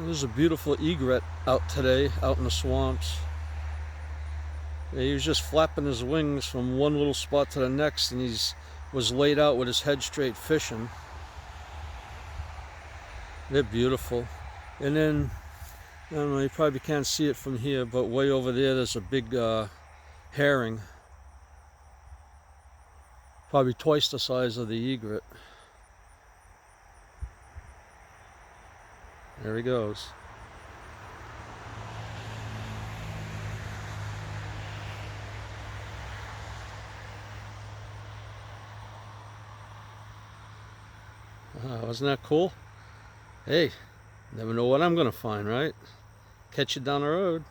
There's a beautiful egret out today, out in the swamps. Yeah, he was just flapping his wings from one little spot to the next, and was laid out with his head straight fishing. They're beautiful. And then, I don't know, you probably can't see it from here, but way over there's a big herring. Probably twice the size of the egret. There he goes. Wasn't that cool? Hey, never know what I'm gonna find, right? Catch you down the road.